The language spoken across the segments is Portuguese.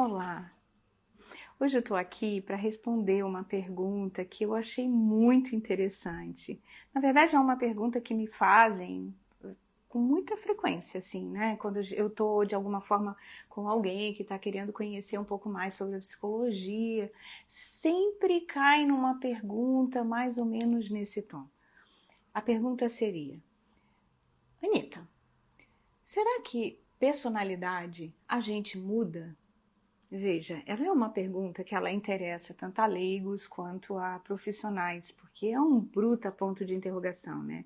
Olá! Hoje eu estou aqui para responder uma pergunta que eu achei muito interessante. Na verdade, é uma pergunta que me fazem com muita frequência, assim, né? Quando eu estou, de alguma forma, com alguém que está querendo conhecer um pouco mais sobre a psicologia, sempre cai numa pergunta mais ou menos nesse tom. A pergunta seria: Anita, será que personalidade a gente muda? Veja, ela é uma pergunta que ela interessa tanto a leigos quanto a profissionais, porque é um bruta ponto de interrogação, né?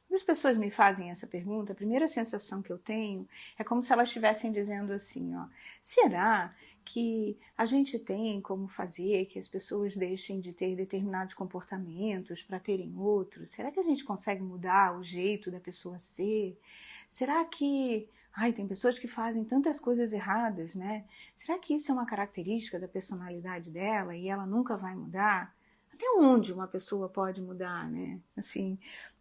Quando as pessoas me fazem essa pergunta, a primeira sensação que eu tenho é como se elas estivessem dizendo assim, ó, será que a gente tem como fazer que as pessoas deixem de ter determinados comportamentos para terem outros? Será que a gente consegue mudar o jeito da pessoa ser? Será que... Ai, tem pessoas que fazem tantas coisas erradas, né? Será que isso é uma característica da personalidade dela e ela nunca vai mudar? Até onde uma pessoa pode mudar, né? Assim,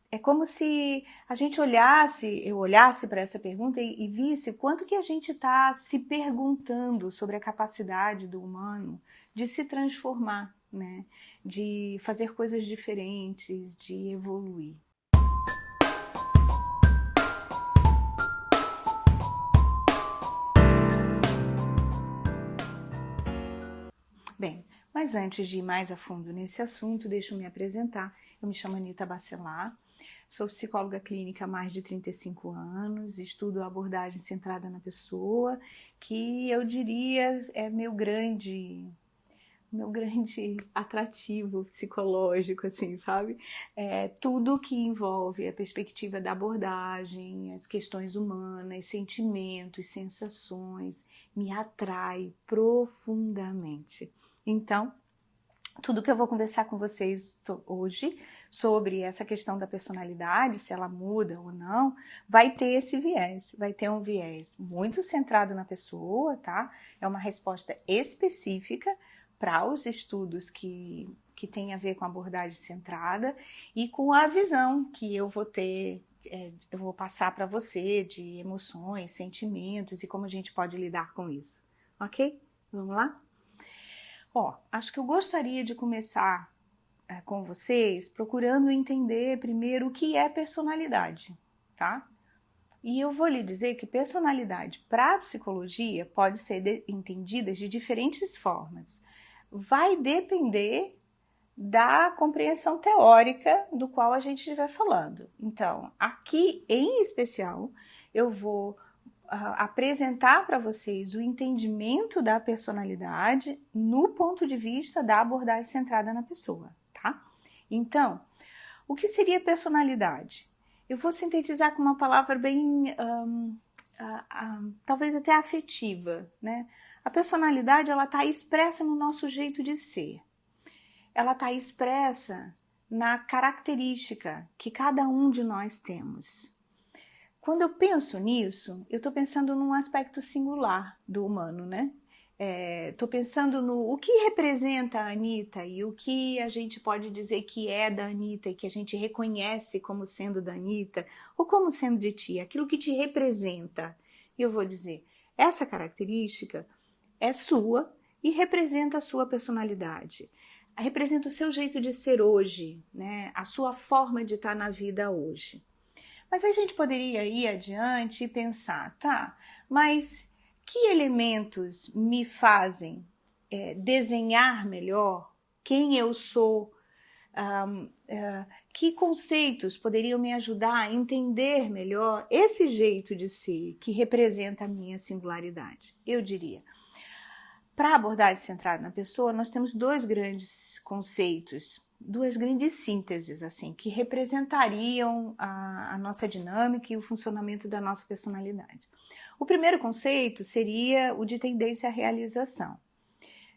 é como se a gente eu olhasse para essa pergunta e visse o quanto que a gente está se perguntando sobre a capacidade do humano de se transformar, né? De fazer coisas diferentes, de evoluir. Bem, mas antes de ir mais a fundo nesse assunto, deixa eu me apresentar. Eu me chamo Anita Bacelar, sou psicóloga clínica há mais de 35 anos, estudo a abordagem centrada na pessoa, que eu diria é meu grande atrativo psicológico, assim, sabe? É tudo que envolve a perspectiva da abordagem, as questões humanas, sentimentos, sensações, me atrai profundamente. Então, tudo que eu vou conversar com vocês hoje sobre essa questão da personalidade, se ela muda ou não, vai ter esse viés, vai ter um viés muito centrado na pessoa, tá? É uma resposta específica para os estudos que tem a ver com a abordagem centrada e com a visão que eu vou ter, eu vou passar para você de emoções, sentimentos e como a gente pode lidar com isso, ok? Vamos lá? Ó, acho que eu gostaria de começar com vocês procurando entender primeiro o que é personalidade, tá? E eu vou lhe dizer que personalidade para a psicologia pode ser entendida de diferentes formas. Vai depender da compreensão teórica do qual a gente estiver falando. Então, aqui em especial, eu vou apresentar para vocês o entendimento da personalidade no ponto de vista da abordagem centrada na pessoa, tá? Então, o que seria personalidade? Eu vou sintetizar com uma palavra bem, talvez até afetiva, né? A personalidade, ela está expressa no nosso jeito de ser. Ela está expressa na característica que cada um de nós temos. Quando eu penso nisso, eu estou pensando num aspecto singular do humano, né? Estou pensando no o que representa a Anita e o que a gente pode dizer que é da Anita e que a gente reconhece como sendo da Anita ou como sendo de ti, aquilo que te representa. E eu vou dizer, essa característica é sua e representa a sua personalidade. Representa o seu jeito de ser hoje, né? A sua forma de estar na vida hoje. Mas a gente poderia ir adiante e pensar, tá, mas que elementos me fazem desenhar melhor quem eu sou? Que conceitos poderiam me ajudar a entender melhor esse jeito de ser que representa a minha singularidade? Eu diria, para a abordagem centrada na pessoa, nós temos dois grandes conceitos, duas grandes sínteses, assim, que representariam a nossa dinâmica e o funcionamento da nossa personalidade. O primeiro conceito seria o de tendência à realização.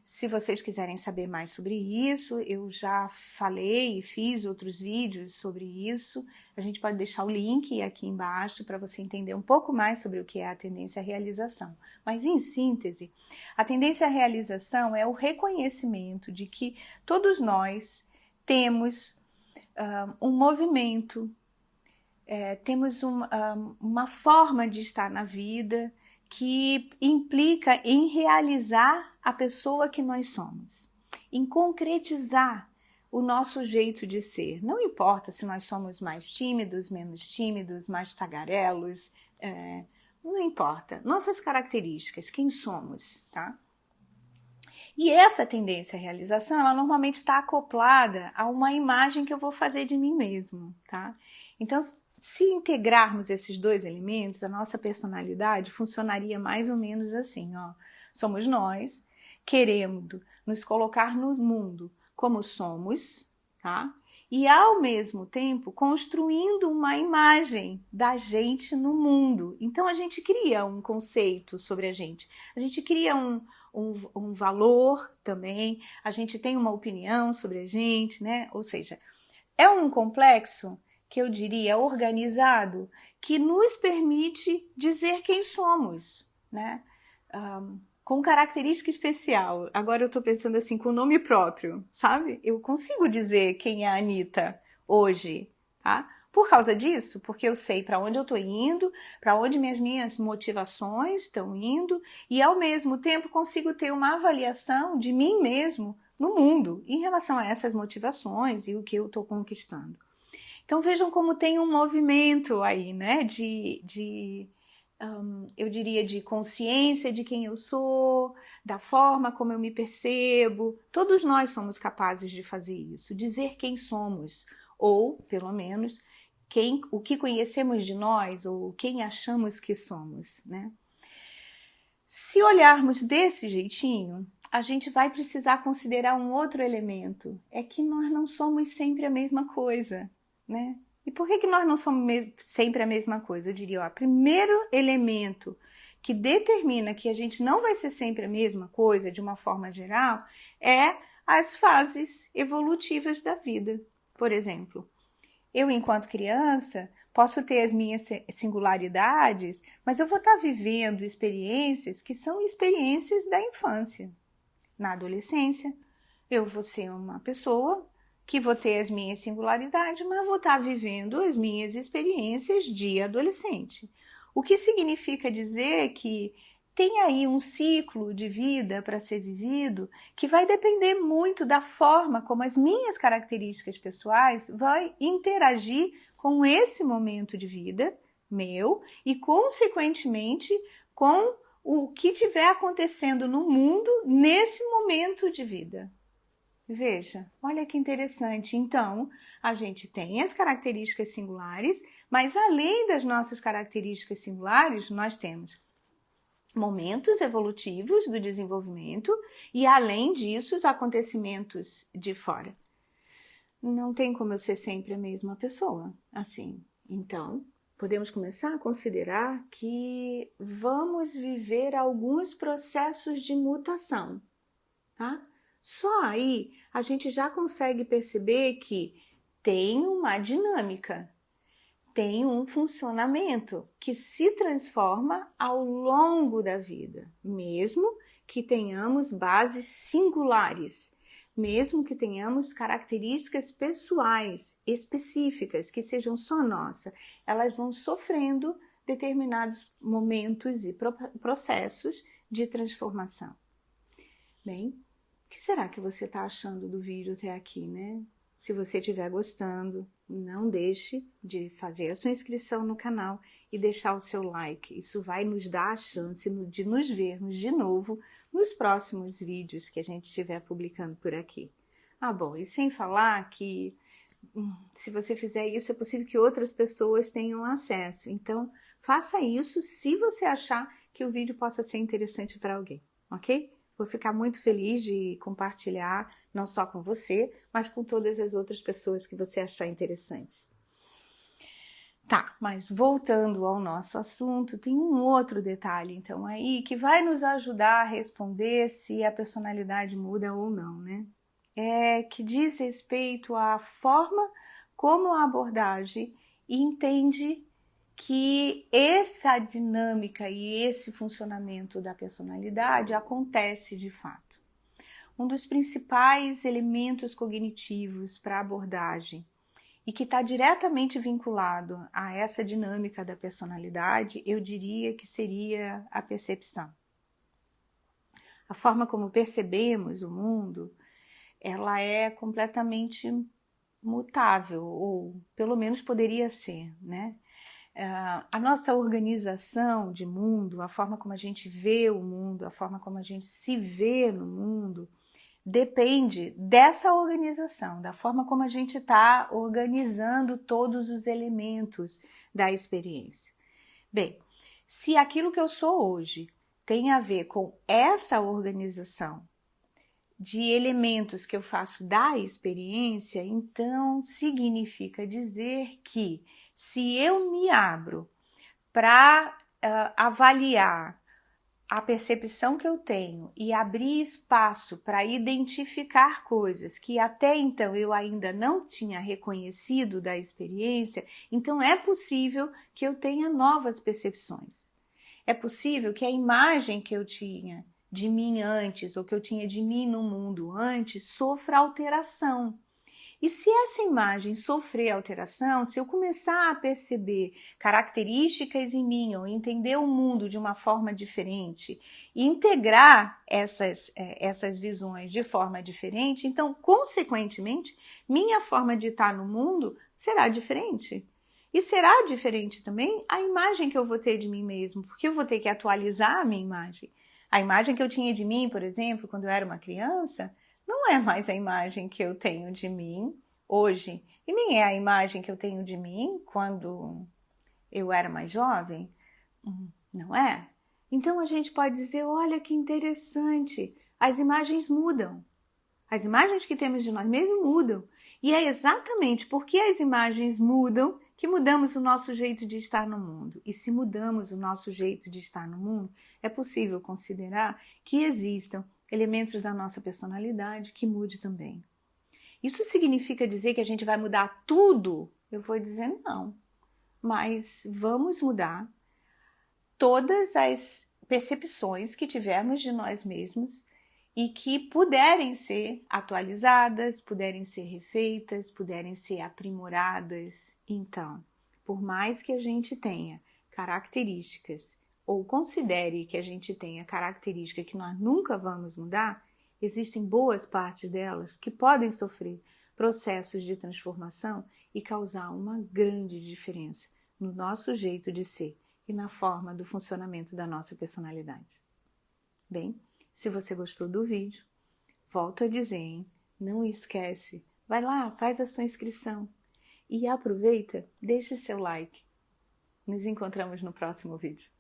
Se vocês quiserem saber mais sobre isso, eu já falei e fiz outros vídeos sobre isso. A gente pode deixar o link aqui embaixo para você entender um pouco mais sobre o que é a tendência à realização. Mas, em síntese, a tendência à realização é o reconhecimento de que todos nós temos um movimento, temos uma forma de estar na vida que implica em realizar a pessoa que nós somos, em concretizar o nosso jeito de ser. Não importa se nós somos mais tímidos, menos tímidos, mais tagarelos, não importa. Nossas características, quem somos, tá? E essa tendência à realização, ela normalmente está acoplada a uma imagem que eu vou fazer de mim mesmo, tá? Então, se integrarmos esses dois elementos, a nossa personalidade funcionaria mais ou menos assim, ó. Somos nós, querendo nos colocar no mundo como somos, tá? E ao mesmo tempo construindo uma imagem da gente no mundo. Então a gente cria um conceito sobre a gente cria um valor também, a gente tem uma opinião sobre a gente, né? Ou seja, é um complexo que eu diria organizado, que nos permite dizer quem somos, né? Com característica especial. Agora eu tô pensando assim, com nome próprio, sabe? Eu consigo dizer quem é a Anitta hoje, tá? Por causa disso, porque eu sei para onde eu tô indo, para onde minhas motivações estão indo, e ao mesmo tempo consigo ter uma avaliação de mim mesmo no mundo, em relação a essas motivações e o que eu tô conquistando. Então vejam como tem um movimento aí, né, eu diria de consciência de quem eu sou, da forma como eu me percebo. Todos nós somos capazes de fazer isso, dizer quem somos, ou pelo menos o que conhecemos de nós, ou quem achamos que somos, né? Se olharmos desse jeitinho, a gente vai precisar considerar um outro elemento, é que nós não somos sempre a mesma coisa, né? E por que nós não somos sempre a mesma coisa? Eu diria, ó, primeiro elemento que determina que a gente não vai ser sempre a mesma coisa, de uma forma geral, é as fases evolutivas da vida. Por exemplo, eu, enquanto criança, posso ter as minhas singularidades, mas eu vou estar vivendo experiências que são experiências da infância. Na adolescência, eu vou ser uma pessoa que vou ter as minhas singularidades, mas vou estar vivendo as minhas experiências de adolescente. O que significa dizer que tem aí um ciclo de vida para ser vivido que vai depender muito da forma como as minhas características pessoais vão interagir com esse momento de vida meu e, consequentemente, com o que estiver acontecendo no mundo nesse momento de vida. Veja, olha que interessante. Então, a gente tem as características singulares, mas além das nossas características singulares, nós temos momentos evolutivos do desenvolvimento e, além disso, os acontecimentos de fora. Não tem como eu ser sempre a mesma pessoa, assim. Então, podemos começar a considerar que vamos viver alguns processos de mutação, tá? Só aí a gente já consegue perceber que tem uma dinâmica, tem um funcionamento que se transforma ao longo da vida, mesmo que tenhamos bases singulares, mesmo que tenhamos características pessoais específicas que sejam só nossas, elas vão sofrendo determinados momentos e processos de transformação. Bem, o que será que você está achando do vídeo até aqui, né? Se você estiver gostando, não deixe de fazer a sua inscrição no canal e deixar o seu like. Isso vai nos dar a chance de nos vermos de novo nos próximos vídeos que a gente estiver publicando por aqui. Ah, bom, e sem falar que se você fizer isso, é possível que outras pessoas tenham acesso. Então, faça isso se você achar que o vídeo possa ser interessante para alguém, ok? Vou ficar muito feliz de compartilhar, não só com você, mas com todas as outras pessoas que você achar interessante. Tá, mas voltando ao nosso assunto, tem um outro detalhe, então, aí, que vai nos ajudar a responder se a personalidade muda ou não, né? É que diz respeito à forma como a abordagem entende que essa dinâmica e esse funcionamento da personalidade acontece de fato. Um dos principais elementos cognitivos para a abordagem e que está diretamente vinculado a essa dinâmica da personalidade, eu diria que seria a percepção. A forma como percebemos o mundo, ela é completamente mutável, ou pelo menos poderia ser, né? A nossa organização de mundo, a forma como a gente vê o mundo, a forma como a gente se vê no mundo, depende dessa organização, da forma como a gente está organizando todos os elementos da experiência. Bem, se aquilo que eu sou hoje tem a ver com essa organização de elementos que eu faço da experiência, então significa dizer que se eu me abro para avaliar a percepção que eu tenho e abrir espaço para identificar coisas que até então eu ainda não tinha reconhecido da experiência, então é possível que eu tenha novas percepções. É possível que a imagem que eu tinha de mim antes, ou que eu tinha de mim no mundo antes, sofra alteração. E se essa imagem sofrer alteração, se eu começar a perceber características em mim, ou entender o mundo de uma forma diferente, e integrar essas visões de forma diferente, então, consequentemente, minha forma de estar no mundo será diferente. E será diferente também a imagem que eu vou ter de mim mesmo, porque eu vou ter que atualizar a minha imagem. A imagem que eu tinha de mim, por exemplo, quando eu era uma criança, não é mais a imagem que eu tenho de mim hoje. E nem é a imagem que eu tenho de mim quando eu era mais jovem. Não é? Então a gente pode dizer, olha que interessante, as imagens mudam. As imagens que temos de nós mesmos mudam. E é exatamente porque as imagens mudam que mudamos o nosso jeito de estar no mundo. E se mudamos o nosso jeito de estar no mundo, é possível considerar que existam elementos da nossa personalidade que mude também. Isso significa dizer que a gente vai mudar tudo? Eu vou dizer não. Mas vamos mudar todas as percepções que tivermos de nós mesmos e que puderem ser atualizadas, puderem ser refeitas, puderem ser aprimoradas. Então, por mais que a gente tenha características ou considere que a gente tenha características que nós nunca vamos mudar, existem boas partes delas que podem sofrer processos de transformação e causar uma grande diferença no nosso jeito de ser e na forma do funcionamento da nossa personalidade. Bem, se você gostou do vídeo, volto a dizer, hein? Não esquece, vai lá, faz a sua inscrição e aproveita, deixe seu like. Nos encontramos no próximo vídeo.